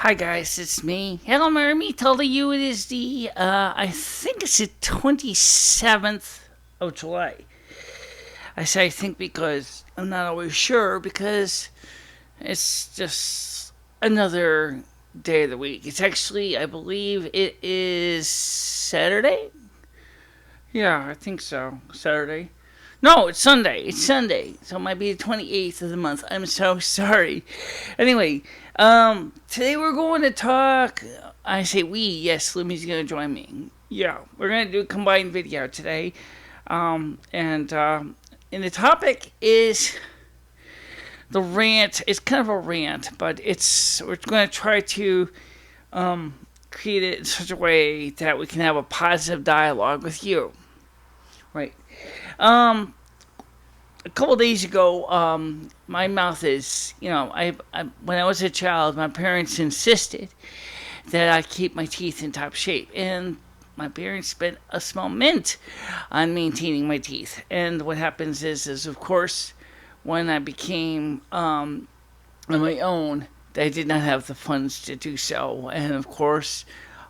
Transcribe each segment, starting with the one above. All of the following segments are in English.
Hi guys, it's me. Hello, Mary. Telling you it is I think it's the 27th of July. I say I think because I'm not always sure because it's just another day of the week. It's actually, I believe it is Saturday? Yeah, I think so. Saturday. No, it's Sunday. It's Sunday. So it might be the 28th of the month. I'm so sorry. Anyway, today we're going to talk. I say we. Yes, Lumi's going to join me. Yeah, we're going to do a combined video today. And the topic is the rant. It's kind of a rant, but we're going to try to create it in such a way that we can have a positive dialogue with you. Right. A couple of days ago, my mouth is, when I was a child, my parents insisted that I keep my teeth in top shape. And my parents spent a small mint on maintaining my teeth. And what happens is of course, when I became on my own, I did not have the funds to do so. And of course,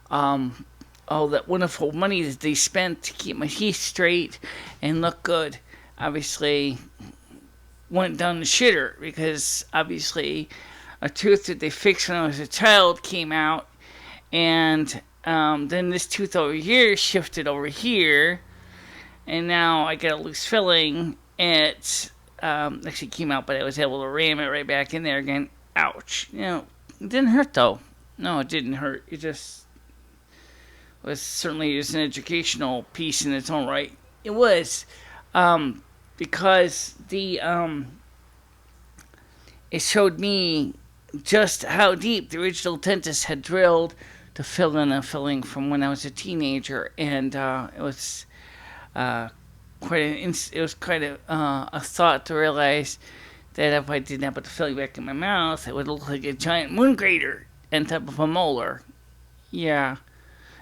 all that wonderful money that they spent to keep my teeth straight and look good obviously went down the shitter because obviously a tooth that they fixed when I was a child came out, and then this tooth over here shifted over here, and now I got a loose filling. It actually came out, but I was able to ram it right back in there again. Ouch. It didn't hurt though. No, it didn't hurt. It just was certainly an educational piece in its own right. It was, because it showed me just how deep the original dentist had drilled to fill in a filling from when I was a teenager, and it was quite a thought to realize that if I didn't have the filling back in my mouth, it would look like a giant moon crater and type of a molar. Yeah.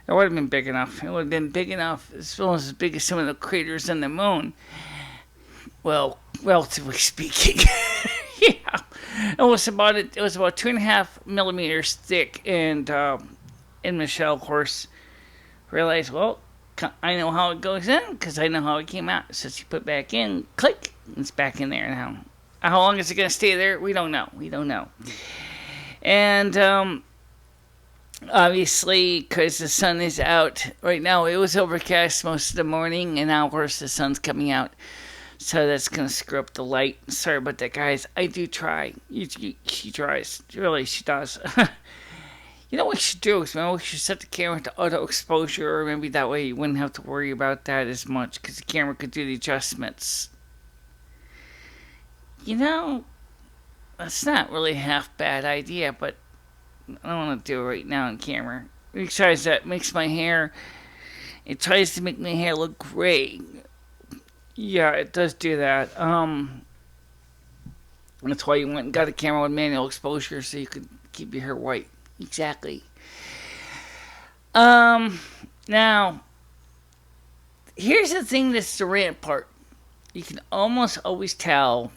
It would have been big enough. It would have been big enough, almost as big as some of the craters on the moon. Well, relatively speaking. Yeah. It was about 2.5 millimeters thick, and Michelle, of course, realized, well, I know how it goes in because I know how it came out. So she put it back in, click, it's back in there now. How long is it going to stay there? We don't know. And obviously, because the sun is out right now, it was overcast most of the morning, and now, of course, the sun's coming out. So that's going to screw up the light. Sorry about that, guys. I do try. She tries. Really, she does. You know what we should do is we should set the camera to auto exposure, or maybe that way you wouldn't have to worry about that as much, because the camera could do the adjustments. That's not really a half bad idea, but I don't want to do it right now on camera. Besides, that makes my hair, it tries to make my hair look gray. Yeah, it does do that. That's why you went and got a camera with manual exposure, so you could keep your hair white. Exactly. Now, here's the thing that's the rant part. You can almost always tell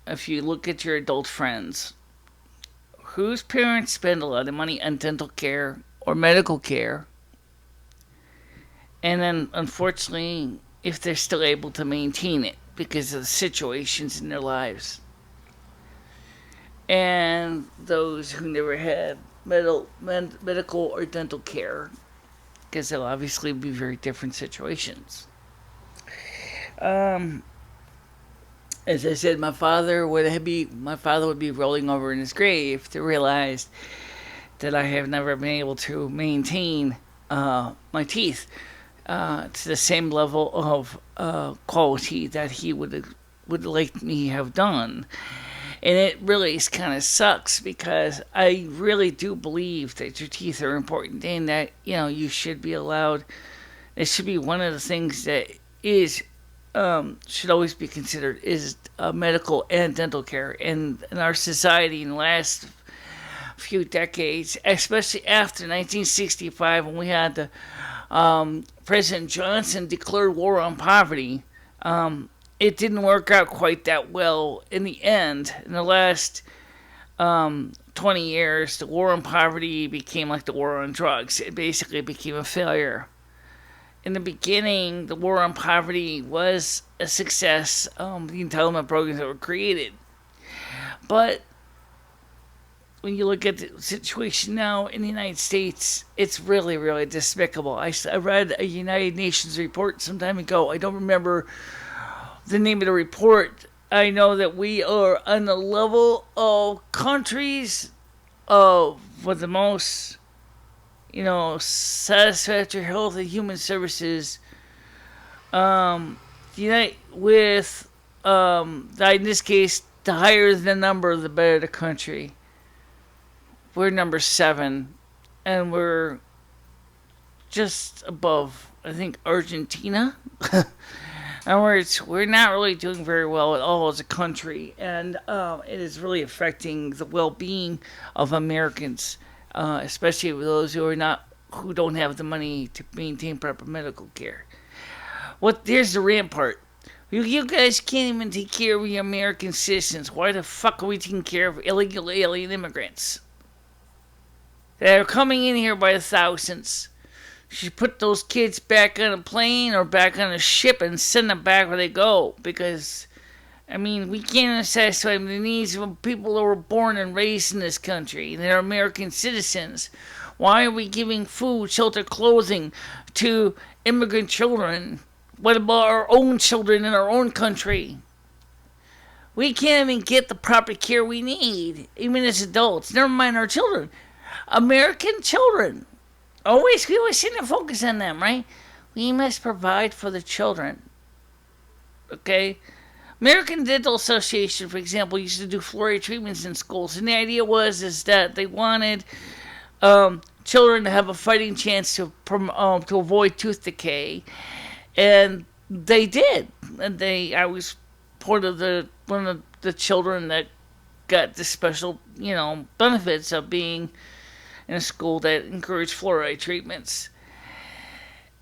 if you look at your adult friends whose parents spend a lot of money on dental care or medical care, and then unfortunately if they're still able to maintain it because of the situations in their lives, and those who never had medical or dental care, because they'll obviously be very different situations. As I said, my father would be rolling over in his grave to realize that I have never been able to maintain my teeth to the same level of quality that he would like me have done. And it really kind of sucks because I really do believe that your teeth are important and that, you should be allowed. It should be one of the things that should always be considered is medical and dental care. And in our society in the last few decades, especially after 1965 when we had the President Johnson declared war on poverty, it didn't work out quite that well in the end. In the last 20 years, the war on poverty became like the war on drugs. It basically became a failure. In the beginning, the war on poverty was a success. The entitlement programs that were created. But when you look at the situation now in the United States, it's really, really despicable. I read a United Nations report some time ago. I don't remember the name of the report. I know that we are on the level of countries with the most, satisfactory health and human services. Unite with, in this case, the higher the number, the better the country. We're number 7, and we're just above, I think, Argentina. In other words, we're not really doing very well at all as a country, and it is really affecting the well-being of Americans, especially those who don't have the money to maintain proper medical care. Here's the rant part. You guys can't even take care of your American citizens. Why the fuck are we taking care of illegal alien immigrants that are coming in here by the thousands? You should put those kids back on a plane or back on a ship and send them back where they go. Because, we can't satisfy the needs of people that were born and raised in this country. They're American citizens. Why are we giving food, shelter, clothing to immigrant children? What about our own children in our own country? We can't even get the proper care we need, even as adults. Never mind our children. American children. We always seem to focus on them, right? We must provide for the children. Okay? American Dental Association, for example, used to do fluoride treatments in schools, and the idea is that they wanted children to have a fighting chance to avoid tooth decay, and they did. And I was one of the children that got the special, benefits of being in a school that encouraged fluoride treatments.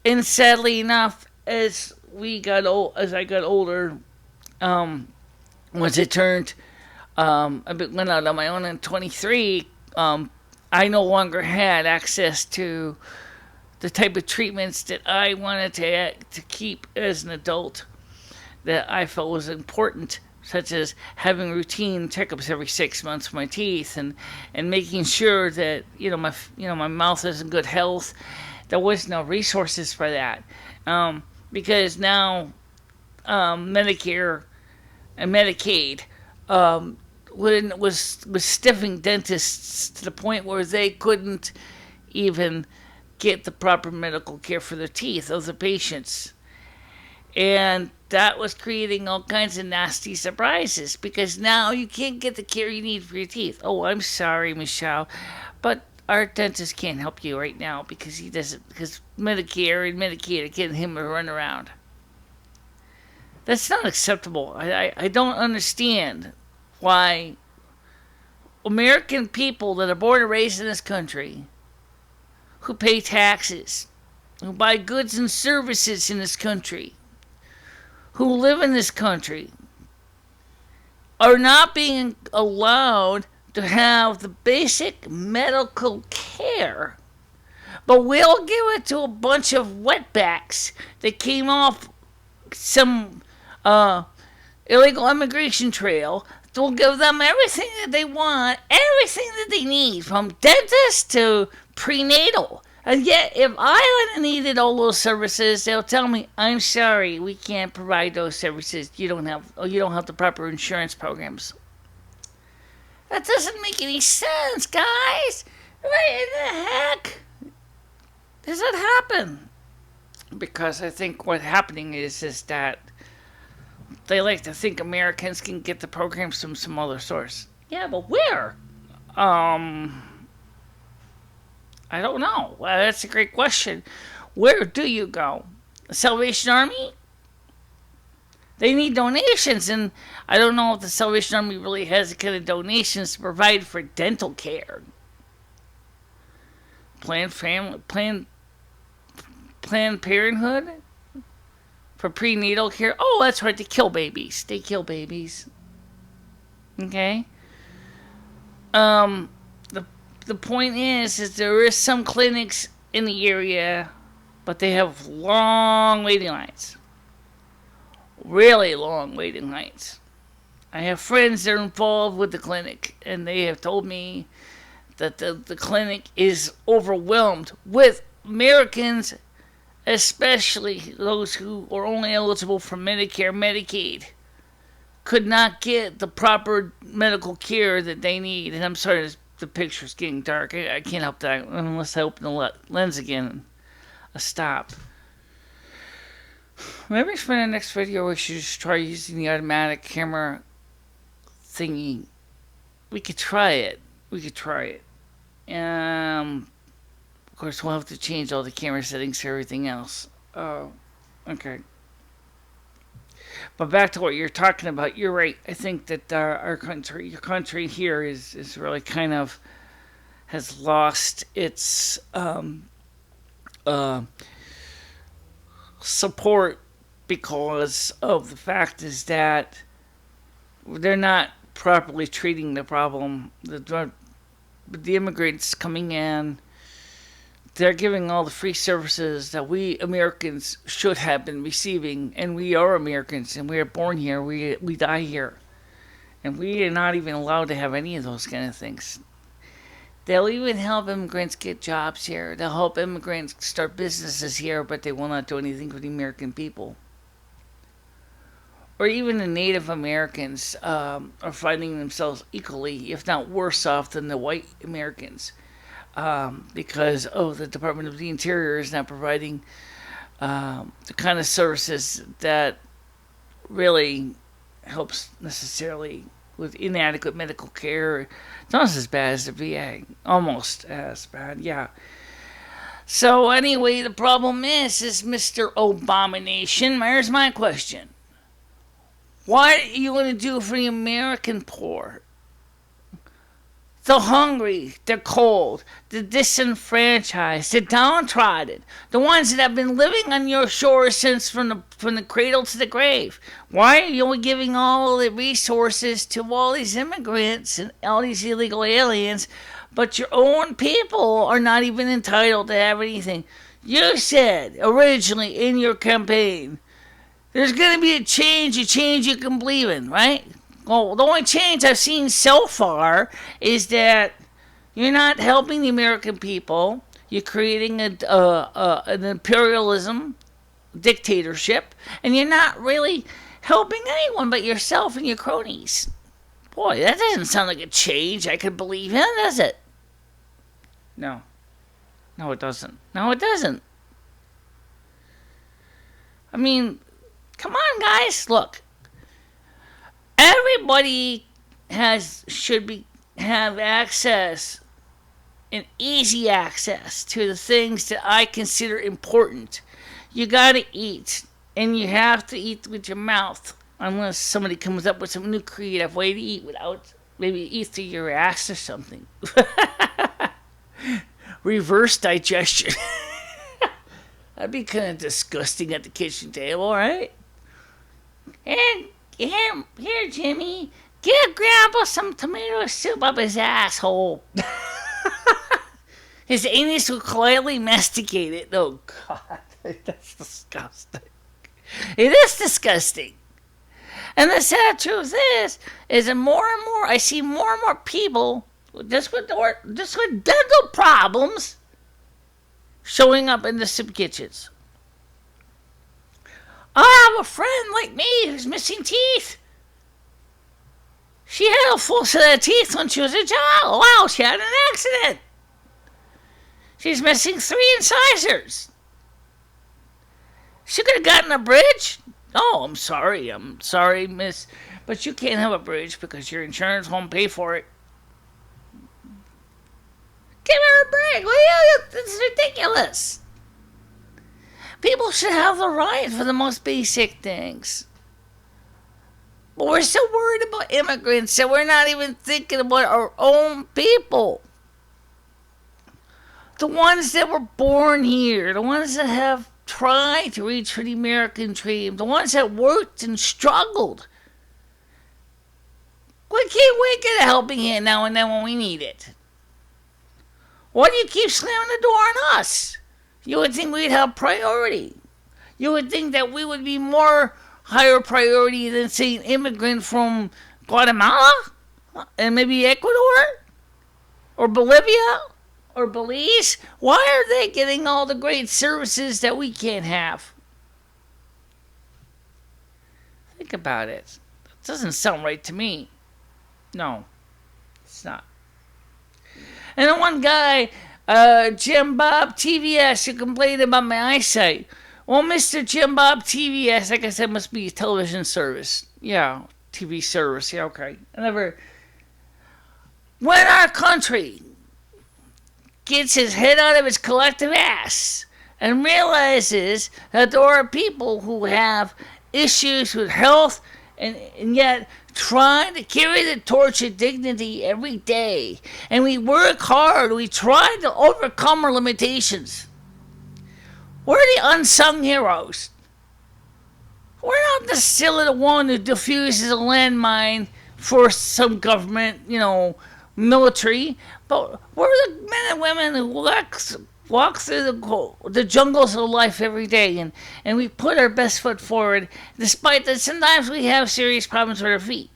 And sadly enough, as I got older, once I turned, went out on my own at 23, I no longer had access to the type of treatments that I wanted to keep as an adult that I felt was important, such as having routine checkups every 6 months for my teeth and making sure that my mouth is in good health. There was no resources for that, because now Medicare and Medicaid was stiffing dentists to the point where they couldn't even get the proper medical care for their teeth of the patients. And that was creating all kinds of nasty surprises, because now you can't get the care you need for your teeth. Oh, I'm sorry, Michelle, but our dentist can't help you right now because because Medicare and Medicaid are getting him to run around. That's not acceptable. I don't understand why American people that are born and raised in this country, who pay taxes, who buy goods and services in this country, who live in this country, are not being allowed to have the basic medical care. But we'll give it to a bunch of wetbacks that came off some illegal immigration trail. We'll give them everything that they want, everything that they need, from dentist to prenatal. And yet, if I would have needed all those services, they'll tell me, "I'm sorry, we can't provide those services. You don't have the proper insurance programs." That doesn't make any sense, guys. Why in the heck does that happen? Because I think what's happening is that they like to think Americans can get the programs from some other source. Yeah, but where? I don't know. Well, that's a great question. Where do you go? The Salvation Army? They need donations, and I don't know if the Salvation Army really has the kind of donations to provide for dental care. Planned Parenthood? For prenatal care? Oh, that's right, they kill babies. Okay? Um, the the point is there is some clinics in the area, but they have long waiting lines, really long waiting lines. I have friends that are involved with the clinic, and they have told me that the clinic is overwhelmed with Americans, especially those who are only eligible for Medicare, Medicaid, could not get the proper medical care that they need. And I'm sorry, the picture's getting dark. I can't help that unless I open the lens again. A stop. Maybe for the next video, we should just try using the automatic camera thingy. We could try it. Of course, we'll have to change all the camera settings for everything else. Okay. But back to what you're talking about, you're right. I think that your country here is really kind of has lost its uh, support because of the fact is that they're not properly treating the problem. The immigrants coming in, they're giving all the free services that we Americans should have been receiving, and we are Americans, and we are born here, we die here, and we are not even allowed to have any of those kind of things. They'll even help immigrants get jobs here. They'll help immigrants start businesses here, but they will not do anything for the American people. Or even the Native Americans are finding themselves equally, if not worse off, than the white Americans. Because the Department of the Interior is not providing the kind of services that really helps necessarily with inadequate medical care. It's almost as bad as the VA. Almost as bad, yeah. So anyway, the problem is Mr. Abomination. Here's my question. What are you going to do for the American poor? The hungry, the cold, the disenfranchised, the downtrodden, the ones that have been living on your shores since from the cradle to the grave. Why are you only giving all the resources to all these immigrants and all these illegal aliens, but your own people are not even entitled to have anything? You said originally in your campaign, there's going to be a change you can believe in, right? Well, the only change I've seen so far is that you're not helping the American people. You're creating an imperialism dictatorship, and you're not really helping anyone but yourself and your cronies. Boy, that doesn't sound like a change I could believe in, does it? No. No, it doesn't. No, it doesn't. I mean, come on, guys. Look. Everybody have access and easy access to the things that I consider important. You gotta eat, and you have to eat with your mouth, unless somebody comes up with some new creative way to eat without maybe eat through your ass or something. Reverse digestion. That'd be kind of disgusting at the kitchen table, right? And here, Jimmy, give Grandpa some tomato soup up his asshole. His anus will quietly masticate it. Oh, God, that's disgusting. It is disgusting. And the sad truth is that more and more, I see more and more people just with dental problems showing up in the soup kitchens. I have a friend like me who's missing teeth. She had a full set of teeth when she was a child. Wow, she had an accident. She's missing 3 incisors. She could have gotten a bridge. Oh, I'm sorry, miss. But you can't have a bridge because your insurance won't pay for it. Give her a break, will you? It's ridiculous. People should have the right for the most basic things. But we're so worried about immigrants that we're not even thinking about our own people. The ones that were born here, the ones that have tried to reach for the American dream, the ones that worked and struggled. We're can't we get a helping hand now and then when we need it? Why do you keep slamming the door on us? You would think we'd have priority. You would think that we would be more higher priority than, say, an immigrant from Guatemala and maybe Ecuador or Bolivia or Belize. Why are they getting all the great services that we can't have? Think about it. It doesn't sound right to me. No, it's not. And then one guy, Jim Bob TVS, who complained about my eyesight. Well, Mr. Jim Bob TVS, I guess that must be a television service. Yeah, TV service. Yeah, okay. When our country gets his head out of its collective ass and realizes that there are people who have issues with health and yet trying to carry the torch of dignity every day, and we work hard, we try to overcome our limitations. We're the unsung heroes. We're not necessarily the one who diffuses a landmine for some government, military, but we're the men and women who walk through the jungles of life every day, and we put our best foot forward, despite that sometimes we have serious problems with our feet.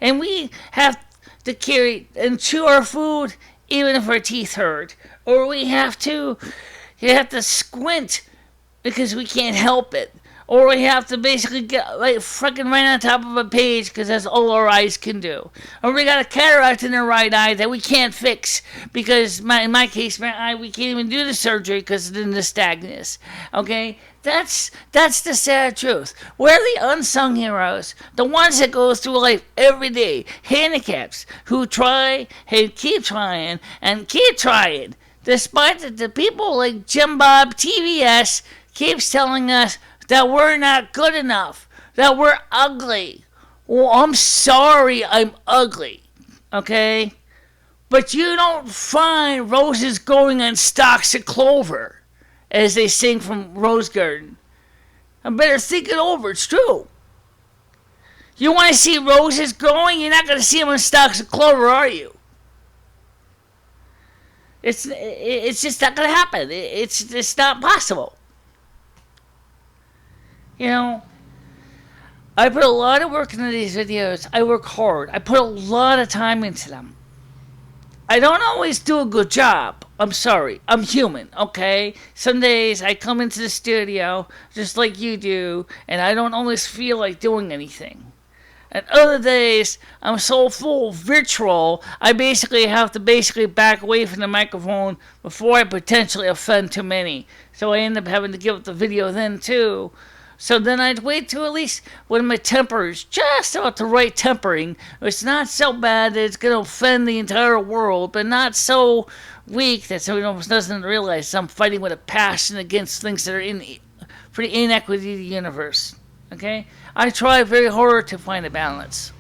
And we have to carry and chew our food even if our teeth hurt. Or you have to squint because we can't help it. Or we have to basically get freaking right on top of a page because that's all our eyes can do. Or we got a cataract in our right eye that we can't fix because, in my case, my eye, we can't even do the surgery because of the nystagmus. Okay? That's the sad truth. We're the unsung heroes, the ones that go through life every day, handicaps, who try and keep trying, despite the people like Jim Bob TVS keeps telling us that we're not good enough, that we're ugly. Well, I'm sorry I'm ugly, okay? But you don't find roses growing on stalks of clover, as they sing from Rose Garden. I better think it over, it's true. You want to see roses growing? You're not going to see them on stalks of clover, are you? It's just not going to happen. It's not possible. I put a lot of work into these videos. I work hard. I put a lot of time into them. I don't always do a good job. I'm sorry. I'm human, okay? Some days I come into the studio just like you do, and I don't always feel like doing anything. And other days, I'm so full of vitriol, I have to back away from the microphone before I potentially offend too many. So I end up having to give up the video then, too. So then I'd wait till at least when my temper is just about the right tempering. It's not so bad that it's going to offend the entire world, but not so weak that someone doesn't realize I'm fighting with a passion against things that are for the inequity of the universe. Okay? I try very hard to find a balance.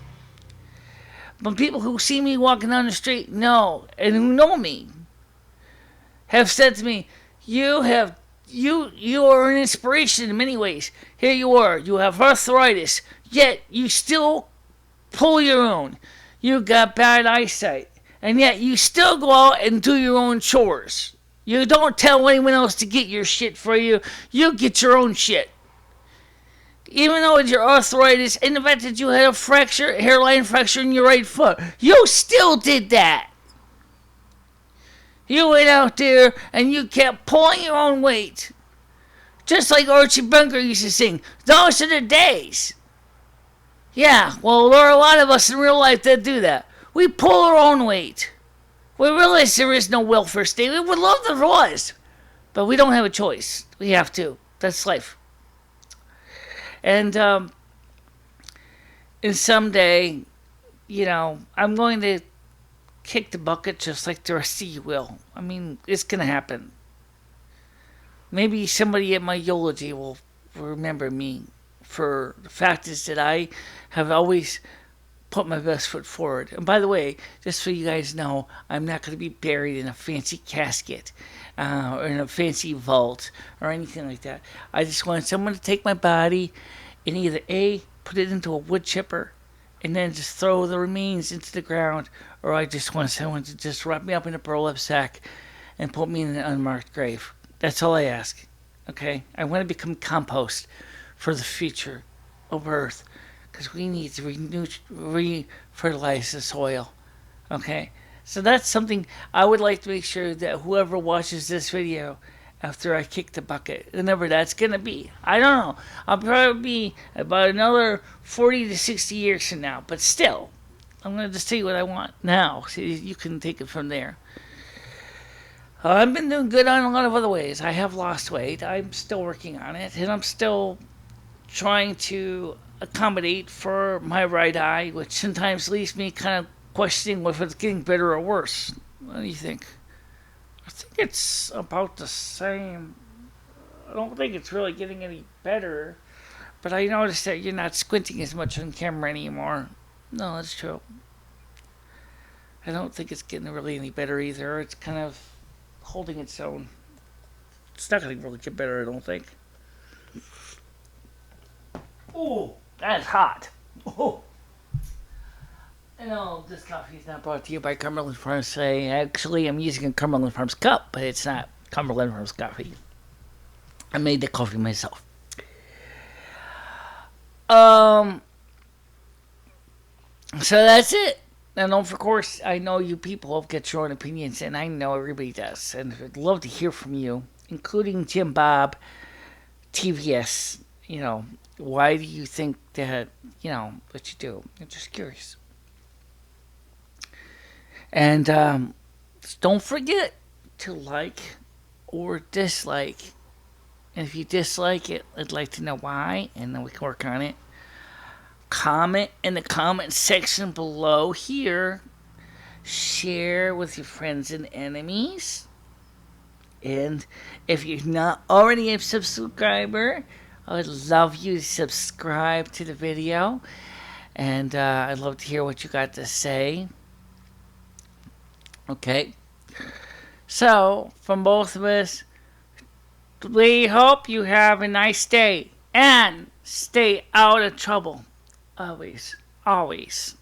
But people who see me walking down the street and who know me have said to me, You are an inspiration in many ways. Here you are. You have arthritis, yet you still pull your own. You got bad eyesight, and yet you still go out and do your own chores. You don't tell anyone else to get your shit for you. You get your own shit. Even though it's your arthritis and the fact that you had a hairline fracture in your right foot, you still did that. You went out there and you kept pulling your own weight. Just like Archie Bunker used to sing, those are the days. Yeah, well, there are a lot of us in real life that do that. We pull our own weight. We realize there is no welfare state. We would love there was. But we don't have a choice. We have to. That's life. And someday, I'm going to kick the bucket just like the rest of you will. I mean, it's going to happen. Maybe somebody at my eulogy will remember me for the fact is that I have always put my best foot forward. And by the way, just so you guys know, I'm not going to be buried in a fancy casket or in a fancy vault or anything like that. I just want someone to take my body and either A, put it into a wood chipper and then just throw the remains into the ground, or I just want someone to just wrap me up in a burlap sack and put me in an unmarked grave. That's all I ask. Okay? I want to become compost for the future of Earth because we need to re-fertilize the soil. Okay? So that's something I would like to make sure that whoever watches this video after I kick the bucket, whenever that's going to be, I don't know. I'll probably be about another 40 to 60 years from now. But still, I'm going to just tell you what I want now. So you can take it from there. I've been doing good on a lot of other ways. I have lost weight. I'm still working on it. And I'm still trying to accommodate for my right eye, which sometimes leaves me kind of questioning if it's getting better or worse. What do you think? I think it's about the same. I don't think it's really getting any better. But I noticed that you're not squinting as much on camera anymore. No, that's true. I don't think it's getting really any better either. It's kind of holding its own. It's not going to really get better, I don't think. Oh, that's hot. Oh. No, this coffee is not brought to you by Cumberland Farms today. Actually, I'm using a Cumberland Farms cup, but it's not Cumberland Farms coffee. I made the coffee myself. So that's it. And of course, I know you people have got your own opinions, and I know everybody does. And I'd love to hear from you, including Jim Bob, TVS. You know, why do you think that, you know, what you do? I'm just curious. And don't forget to like or dislike. And if you dislike it, I'd like to know why, and then we can work on it. Comment in the comment section below here. Share with your friends and enemies. And if you're not already a subscriber, I would love you to subscribe to the video. And I'd love to hear what you got to say. Okay. So, from both of us, we hope you have a nice day. And stay out of trouble. Always, always.